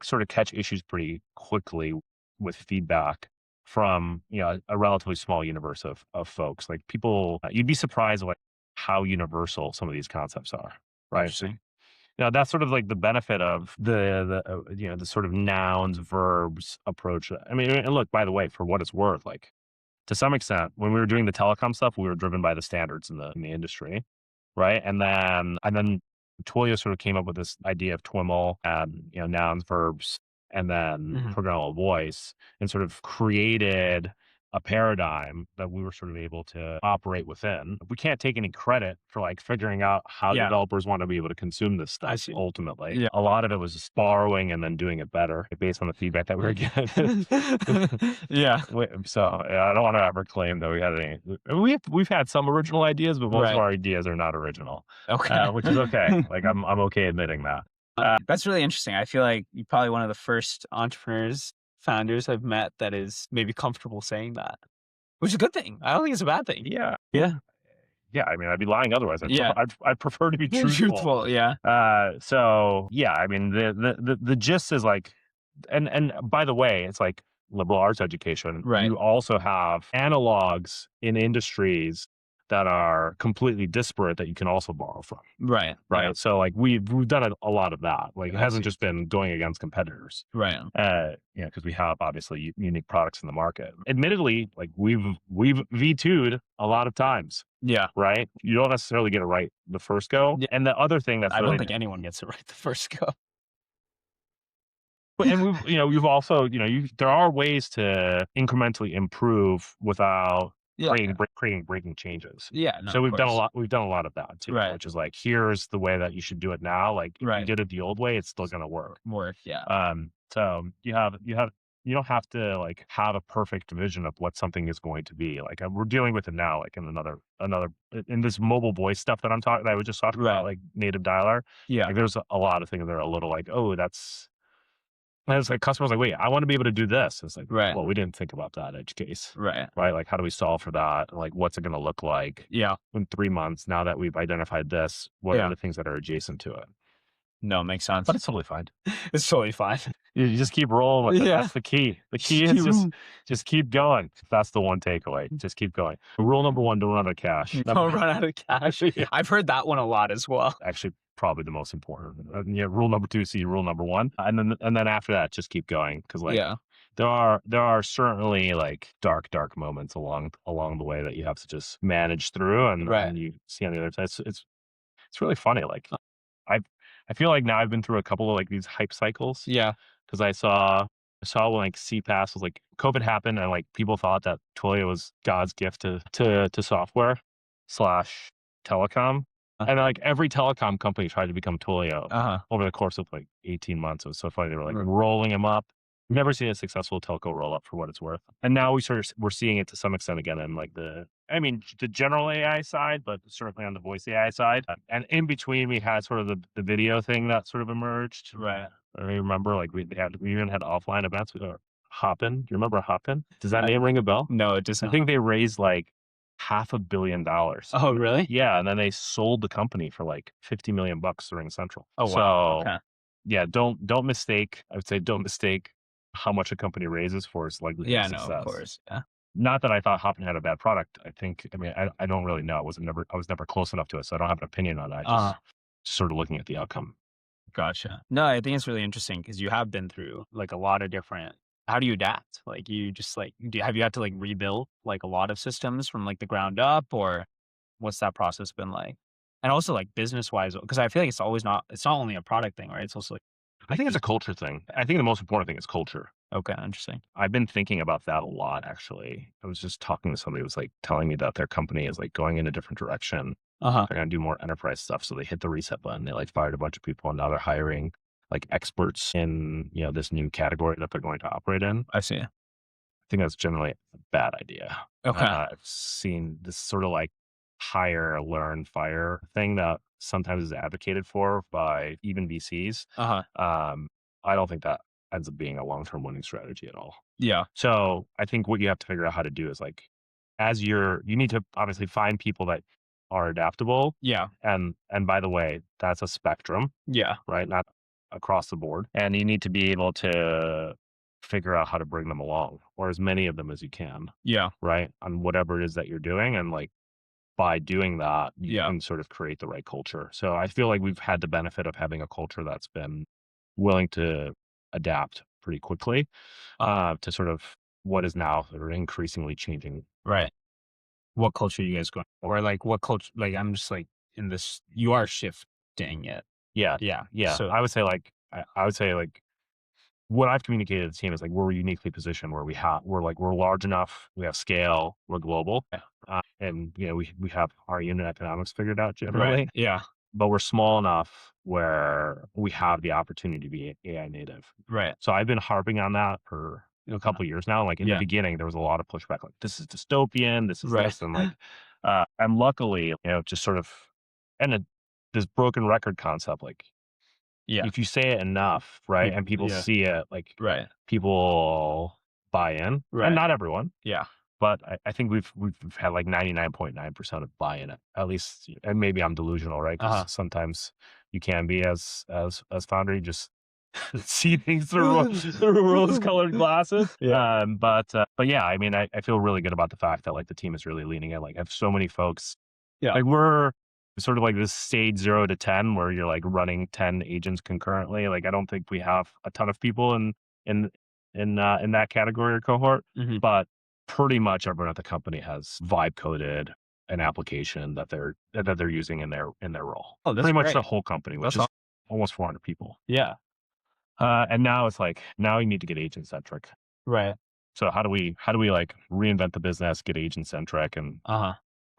sort of catch issues pretty quickly with feedback from a relatively small universe of folks. Like people, you'd be surprised like how universal some of these concepts are, right? Now that's sort of like the benefit of the sort of nouns, verbs approach. I mean, and look, by the way, for what it's worth, like to some extent, when we were doing the telecom stuff, we were driven by the standards in the industry, right? And then Twilio sort of came up with this idea of TWIML and nouns, verbs, and then programmable voice, and sort of created a paradigm that we were sort of able to operate within. We can't take any credit for like figuring out how developers want to be able to consume this stuff ultimately. Yeah. A lot of it was just borrowing and then doing it better based on the feedback that we were getting. Yeah. So I don't want to ever claim that we had any. We've had some original ideas, but most of our ideas are not original. Okay. Which is okay. Like I'm okay admitting that. That's really interesting. I feel like you're probably one of the first founders I've met that is maybe comfortable saying that, which is a good thing. I don't think it's a bad thing. Yeah. Yeah. Yeah. I mean, I'd be lying otherwise. Yeah. I'd prefer to be truthful. Yeah. So yeah, I mean, the gist is like, and by the way, it's like liberal arts education. Right. You also have analogs in industries that are completely disparate that you can also borrow from. Right. Right. Yeah. So like we've done a lot of that. Like it hasn't just been going against competitors. Right. Because we have obviously unique products in the market. Admittedly, like we've V2'd a lot of times. Yeah. Right. You don't necessarily get it right the first go. Yeah. And the other thing that's I don't think anyone gets it right the first go. And we've also, there are ways to incrementally improve without creating breaking changes. Yeah. No, so we've done a lot of that too, Right. which is like, here's the way that you should do it now. Like if Right. you did it the old way, it's still going to work. Yeah. So you don't have to like have a perfect vision of what something is going to be. Like we're dealing with it now, like in in this mobile voice stuff that I was just talking about, like native dialer. Yeah. Like there's a lot of things that are a little like, oh, and it's like customers like, wait, I want to be able to do this. It's like, well, we didn't think about that edge case. Right. Like, how do we solve for that? Like, what's it going to look like? Yeah. In 3 months, now that we've identified this, what are the things that are adjacent to it? No, makes sense. But it's totally fine. It's totally fine. You just keep rolling with it. Yeah. That's the key. The key is just keep going. That's the one takeaway. Just keep going. Rule number 1, don't run out of cash. Don't run out of cash. Yeah. I've heard that one a lot as well. Actually, probably the most important. Rule number 2, see rule number 1. And then after that, just keep going. Because there are certainly like dark moments along the way that you have to just manage through, and you see on the other side. It's really funny. Like I feel like now I've been through a couple of like these hype cycles. Yeah. Because I saw when like CPaaS was like, COVID happened, and like people thought that Twilio was God's gift to software / telecom. And like every telecom company tried to become Twilio over the course of like 18 months. It was so funny. They were like rolling them up. We've never seen a successful telco roll up for what it's worth. And now we're seeing it to some extent again in like the general AI side, but certainly on the voice AI side. And in between, we had sort of the video thing that sort of emerged. Right. I remember like we even had offline events. Hopin. Do you remember Hopin? Does that name ring a bell? No, it doesn't. I think they raised like $500 million. Oh, really? Yeah, and then they sold the company for like $50 million during Central. Oh, wow. So, yeah, don't mistake. I would say don't mistake how much a company raises for its likelihood of success. No, of course. Yeah. Not that I thought Hopin had a bad product. I don't really know. I was never close enough to it, so I don't have an opinion on that. Just sort of looking at the outcome. Gotcha. No, I think it's really interesting because you have been through like a lot of different. How do you adapt? Like you just like, have you had to like rebuild like a lot of systems from like the ground up, or what's that process been like? And also like business wise, because I feel like it's not only a product thing, right? It's also like, I think it's a culture thing. I think the most important thing is culture. Okay, interesting. I've been thinking about that a lot, actually. I was just talking to somebody who was like telling me that their company is like going in a different direction. They're going to do more enterprise stuff. So they hit the reset button. They like fired a bunch of people, and now they're hiring like experts in, this new category that they're going to operate in. I see. I think that's generally a bad idea. Okay. I've seen this sort of like hire, learn, fire thing that sometimes is advocated for by even VCs. I don't think that ends up being a long-term winning strategy at all. Yeah. So I think what you have to figure out how to do is like, you need to obviously find people that are adaptable. Yeah. And by the way, that's a spectrum. Yeah. Right. Not across the board. And you need to be able to figure out how to bring them along, or as many of them as you can. Yeah. Right. On whatever it is that you're doing. And like, by doing that, you can sort of create the right culture. So I feel like we've had the benefit of having a culture that's been willing to adapt pretty quickly to sort of what is now sort of increasingly changing. Right. What culture are you guys going? Or like what culture? Like I'm just like in this. You are shifting it. Yeah. Yeah. Yeah. So I would say like what I've communicated to the team is like, we're uniquely positioned where we're large enough, we have scale, we're global. And we have our unit economics figured out generally. Right. Yeah. But we're small enough where we have the opportunity to be AI native. Right. So I've been harping on that for a couple of years now. Like in the beginning, there was a lot of pushback, like this is dystopian, this is this, and like, and luckily, just sort of, and this broken record concept, like, if you say it enough, right, and people see it, like, people buy in, and not everyone, but I think we've had like 99.9% of buy-in, at least, and maybe I'm delusional, right? Because sometimes you can be as founder, you just see things through rose-colored glasses. But yeah, I mean, I feel really good about the fact that like the team is really leaning in. Like I have so many folks. Like we're sort of like this stage 0 to 10 where you're like running 10 agents concurrently. Like I don't think we have a ton of people in that category or cohort, but pretty much everyone at the company has vibe coded an application that they're using in their role. Oh, that's pretty much great. the whole company, which is almost 400 people. Yeah. And now it's like, now you need to get agent centric. Right. So how do we like reinvent the business, get agent centric, and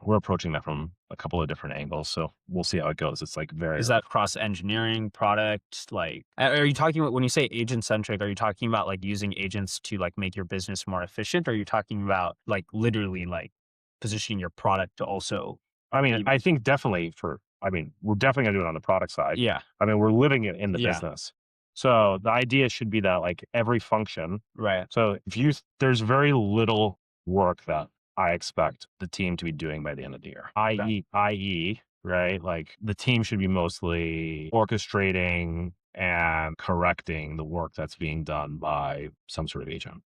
we're approaching that from a couple of different angles. So we'll see how it goes. It's like Is that cross engineering, product? Like, are you talking about, when you say agent centric, are you talking about like using agents to like make your business more efficient? Or are you talking about like literally like positioning your product to also? I mean, I think definitely we're definitely gonna do it on the product side. Yeah. I mean, we're living it in the business. So the idea should be that like every function. Right. So there's very little work that I expect the team to be doing by the end of the year. i.e., right? Like the team should be mostly orchestrating and correcting the work that's being done by some sort of agent.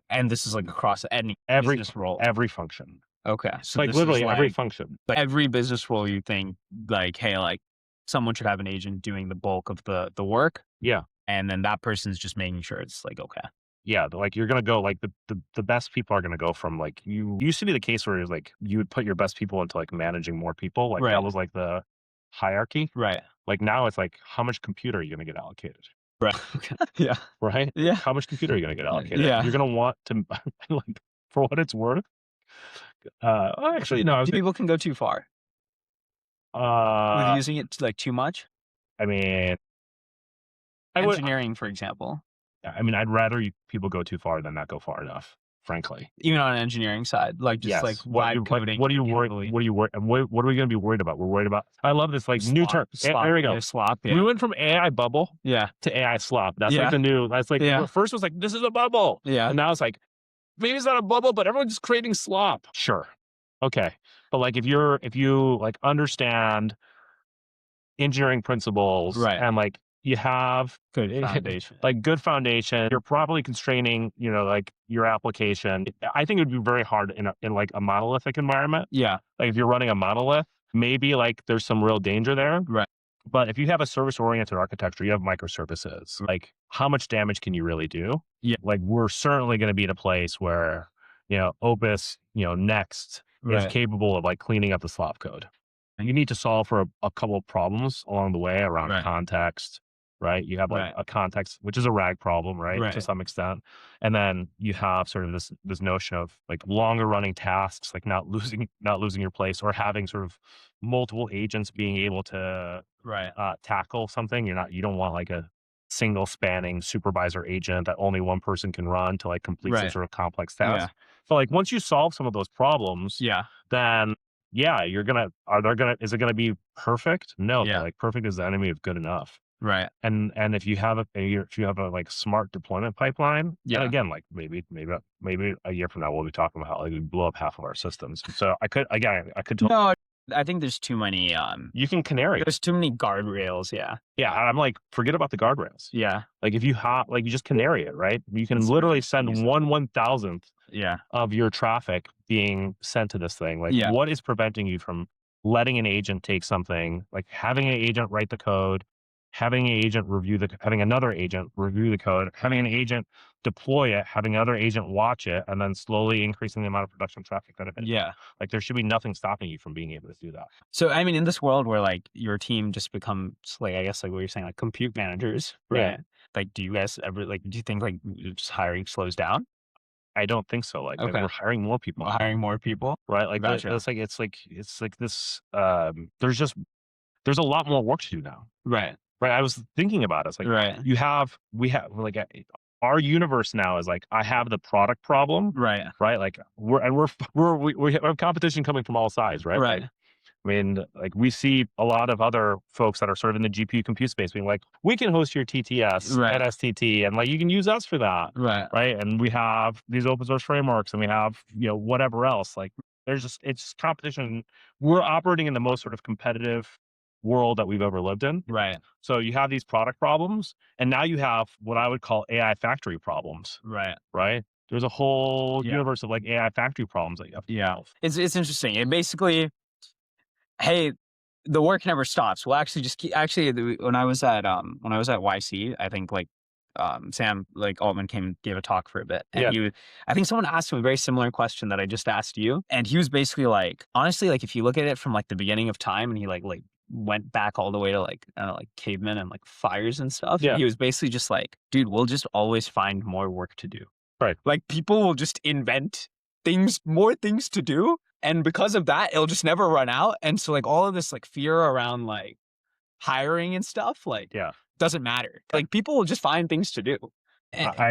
And this is like across every business role. Every function. Okay. So like literally every function. But every business role you think like, hey, like someone should have an agent doing the bulk of the work. Yeah. And then that person's just making sure it's like, okay. Yeah, like you're gonna go like the best people are gonna go from like, you used to be the case where it was like you would put your best people into like managing more people, like that was like the hierarchy. Right. Like now it's like, how much computer are you gonna get allocated? Right. Yeah. Right. Yeah. How much computer are you gonna get allocated? Yeah. You're gonna want to like, for what it's worth. Actually, no. People can go too far with using it like too much. I mean, engineering, for example. I mean, I'd rather people go too far than not go far enough, frankly. Even on an engineering side, like just like vibe coding. What are you worried? What are you worried? What are we going to be worried about? We're worried about. I love this like new term. There we go. Slop. We went from AI bubble, to AI slop. That's like the new. That's like first was like, this is a bubble. Yeah. And now it's like, maybe it's not a bubble, but everyone's just creating slop. Sure. Okay. But like if you like understand engineering principles, and like you have good foundation, like good foundation, you're probably constraining, like your application. I think it would be very hard in like a monolithic environment. Yeah. Like if you're running a monolith, maybe like there's some real danger there. Right. But if you have a service-oriented architecture, you have microservices. Like how much damage can you really do? Yeah. Like we're certainly going to be in a place where, Opus, Next is capable of like cleaning up the slop code. And you need to solve for a couple of problems along the way around context, right? You have like a context, which is a RAG problem, right? To some extent. And then you have sort of this notion of like longer running tasks, like not losing your place, or having sort of multiple agents being able to tackle something. You don't want like a single spanning supervisor agent that only one person can run to like complete some sort of complex task. Yeah. So like once you solve some of those problems, then is it gonna be perfect? No. Like perfect is the enemy of good enough. Right. And if you have a like smart deployment pipeline, and again, like maybe a year from now we'll be talking about how like we blow up half of our systems. So I could No, I think there's too many you can canary. There's too many guardrails, Yeah, I'm like, forget about the guardrails. Yeah. Like if you you just canary it, right? You can literally send 1/1000th of your traffic being sent to this thing. Like what is preventing you from letting an agent take something, like having an agent write the code, having an agent having another agent review the code, having an agent deploy it, having another agent watch it, and then slowly increasing the amount of production traffic that it hits. Yeah. Like there should be nothing stopping you from being able to do that. So, I mean, in this world where like your team just becomes like, I guess like what you're saying, like compute managers, right? Yeah. Like, do you guys ever like, do you think like just hiring slows down? I don't think so. Like Okay. we're hiring more people, Hiring more people? right? Like Gotcha. it's like this. There's a lot more work to do now. Right. Right. I was thinking about it. It's like Right. we have like our universe now is like, I have the product problem. Right. Right. Like we have competition coming from all sides. Right. Right. Like, I mean, like we see a lot of other folks that are sort of in the GPU compute space being like, we can host your TTS Right. at STT and like you can use us for that. Right. Right. And we have these open source frameworks and we have, whatever else. Like it's just competition. We're operating in the most sort of competitive world that we've ever lived in. Right. So you have these product problems, and now you have what I would call AI factory problems. Right. Right. There's a whole Yeah. universe of like AI factory problems that you have to solve. It's interesting. It basically, hey, the work never stops. We'll actually just keep, when I was at YC, I think like Sam like Altman came and gave a talk for a bit, and I think someone asked him a very similar question that I just asked you, and he was basically like, honestly, like if you look at it from like the beginning of time, and he like went back all the way to like I don't know, like cavemen and like fires and stuff. Yeah. He was basically just like, dude, we'll just always find more work to do. Right. Like people will just invent more things to do. And because of that, it'll just never run out. And so like all of this like fear around like hiring and stuff, like doesn't matter. Like people will just find things to do. I